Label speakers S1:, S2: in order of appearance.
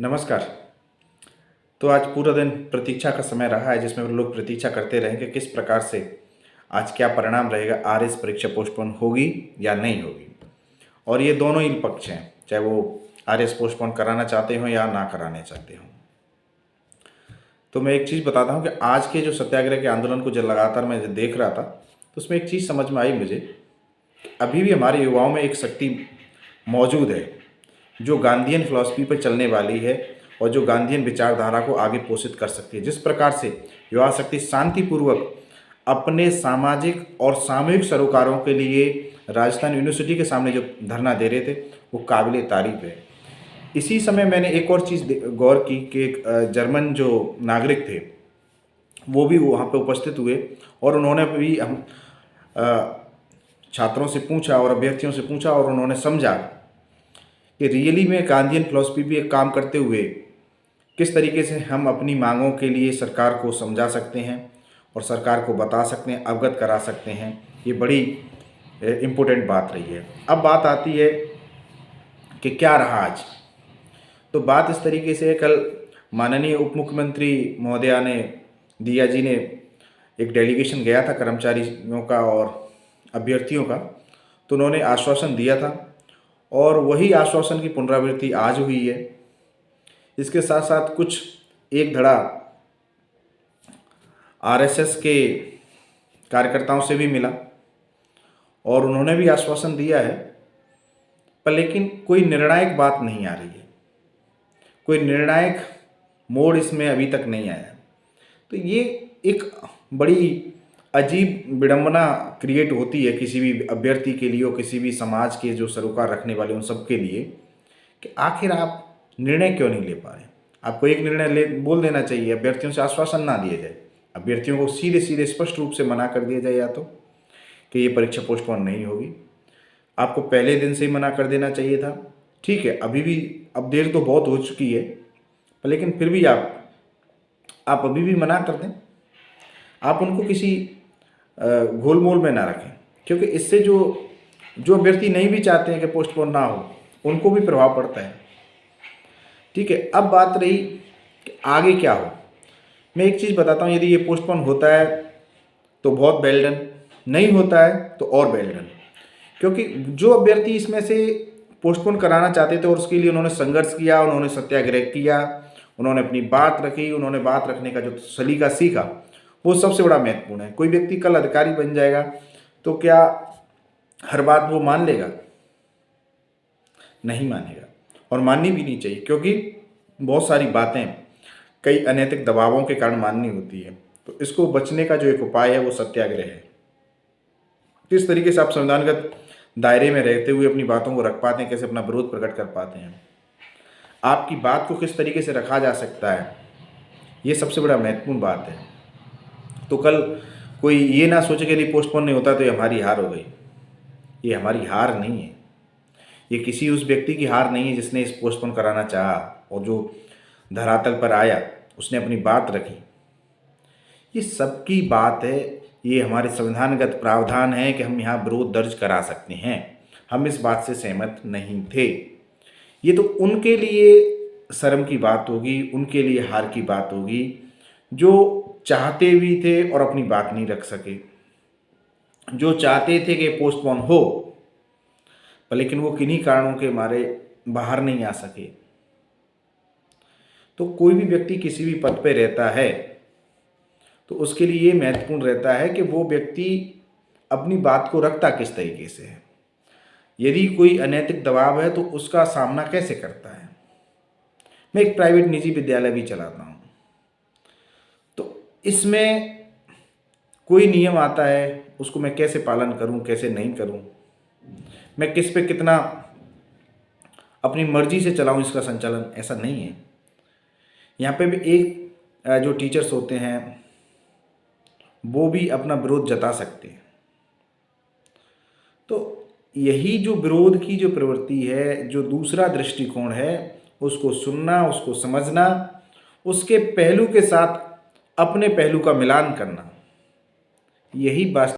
S1: नमस्कार। तो आज पूरा दिन प्रतीक्षा का समय रहा है जिसमें लोग प्रतीक्षा करते रहे कि किस प्रकार से आज क्या परिणाम रहेगा, आरएस परीक्षा पोस्टपोन होगी या नहीं होगी। और ये दोनों ही पक्ष हैं, चाहे वो आरएस पोस्टपोन कराना चाहते हो या ना कराने चाहते हो। तो मैं एक चीज़ बताता हूँ कि आज के जो सत्याग्रह के आंदोलन को जब लगातार मैं जब देख रहा था तो उसमें एक चीज़ समझ में आई मुझे, अभी भी हमारे युवाओं में एक शक्ति मौजूद है जो गांधीयन फिलॉसफी पर चलने वाली है और जो गांधीयन विचारधारा को आगे पोषित कर सकती है। जिस प्रकार से युवा शक्ति शांतिपूर्वक अपने सामाजिक और सामूहिक सरोकारों के लिए राजस्थान यूनिवर्सिटी के सामने जो धरना दे रहे थे वो काबिल तारीफ है। इसी समय मैंने एक और चीज़ गौर की कि एक जर्मन जो नागरिक थे वो भी वहाँ पे उपस्थित हुए और उन्होंने भी हम छात्रों से पूछा और अभ्यर्थियों से पूछा और उन्होंने समझा कि रियली में गांधीयन फिलॉसफी भी एक काम करते हुए किस तरीके से हम अपनी मांगों के लिए सरकार को समझा सकते हैं और सरकार को बता सकते हैं, अवगत करा सकते हैं। ये बड़ी इम्पोर्टेंट बात रही है। अब बात आती है कि क्या रहा आज। तो बात इस तरीके से, कल माननीय उप मुख्यमंत्री महोदया ने, दिया जी ने, एक डेलीगेशन गया था कर्मचारियों का और अभ्यर्थियों का, तो उन्होंने आश्वासन दिया था और वही आश्वासन की पुनरावृत्ति आज हुई है। इसके साथ साथ कुछ एक धड़ा आरएसएस के कार्यकर्ताओं से भी मिला और उन्होंने भी आश्वासन दिया है, पर लेकिन कोई निर्णायक बात नहीं आ रही है, कोई निर्णायक मोड़ इसमें अभी तक नहीं आया। तो ये एक बड़ी अजीब विडंबना क्रिएट होती है किसी भी अभ्यर्थी के लिए और किसी भी समाज के जो सरोकार रखने वाले उन सब के लिए, कि आखिर आप निर्णय क्यों नहीं ले पा रहे। आपको एक निर्णय बोल देना चाहिए, अभ्यर्थियों से आश्वासन ना दिया जाए, अभ्यर्थियों को सीधे सीधे स्पष्ट रूप से मना कर दिया जाए या तो कि ये परीक्षा पोस्टपोन नहीं होगी। आपको पहले दिन से ही मना कर देना चाहिए था। ठीक है, अभी भी अब देर तो बहुत हो चुकी है, पर लेकिन फिर भी आप अभी भी मना कर दें। आप उनको किसी घोल-मोल में ना रखें, क्योंकि इससे जो अभ्यर्थी नहीं भी चाहते हैं कि पोस्टपोन ना हो, उनको भी प्रभाव पड़ता है। ठीक है, अब बात रही कि आगे क्या हो। मैं एक चीज़ बताता हूँ, यदि ये पोस्टपोन होता है तो बहुत वेल डन, नहीं होता है तो और वेल डन। क्योंकि जो अभ्यर्थी इसमें से पोस्टपोन कराना चाहते थे और उसके लिए उन्होंने संघर्ष किया, उन्होंने सत्याग्रह किया, उन्होंने अपनी बात रखी, उन्होंने बात रखने का जो सलीका सीखा, वो सबसे बड़ा महत्वपूर्ण है। कोई व्यक्ति कल अधिकारी बन जाएगा तो क्या हर बात वो मान लेगा? नहीं मानेगा, और माननी भी नहीं चाहिए, क्योंकि बहुत सारी बातें कई अनैतिक दबावों के कारण माननी होती है। तो इसको बचने का जो एक उपाय है वो सत्याग्रह है। किस तरीके से आप संविधानगत दायरे में रहते हुए अपनी बातों को रख पाते हैं, कैसे अपना विरोध प्रकट कर पाते हैं, आपकी बात को किस तरीके से रखा जा सकता है, ये सबसे बड़ा महत्वपूर्ण बात है। तो कल कोई ये ना सोचे कि यदि पोस्टपोन नहीं होता तो ये हमारी हार हो गई। ये हमारी हार नहीं है, ये किसी उस व्यक्ति की हार नहीं है जिसने इस पोस्टपोन कराना चाहा और जो धरातल पर आया, उसने अपनी बात रखी। ये सबकी बात है, ये हमारे संविधानगत प्रावधान है कि हम यहाँ विरोध दर्ज करा सकते हैं। हम इस बात से सहमत नहीं थे। ये तो उनके लिए शर्म की बात होगी, उनके लिए हार की बात होगी जो चाहते भी थे और अपनी बात नहीं रख सके, जो चाहते थे कि पोस्टपोन हो, पर लेकिन वो किन्हीं कारणों के मारे बाहर नहीं आ सके। तो कोई भी व्यक्ति किसी भी पद पे रहता है तो उसके लिए ये महत्वपूर्ण रहता है कि वो व्यक्ति अपनी बात को रखता किस तरीके से है। यदि कोई अनैतिक दबाव है तो उसका सामना कैसे करता है। मैं एक प्राइवेट निजी विद्यालय भी चलाता हूँ, तो इसमें कोई नियम आता है, उसको मैं कैसे पालन करूँ, कैसे नहीं करूँ, मैं किस पे कितना अपनी मर्जी से चलाऊँ इसका संचालन, ऐसा नहीं है। यहाँ पे भी एक जो टीचर्स होते हैं वो भी अपना विरोध जता सकते हैं। तो यही जो विरोध की जो प्रवृत्ति है, जो दूसरा दृष्टिकोण है, उसको सुनना, उसको समझना, उसके पहलू के साथ अपने पहलू का मिलान करना, यही वास्तव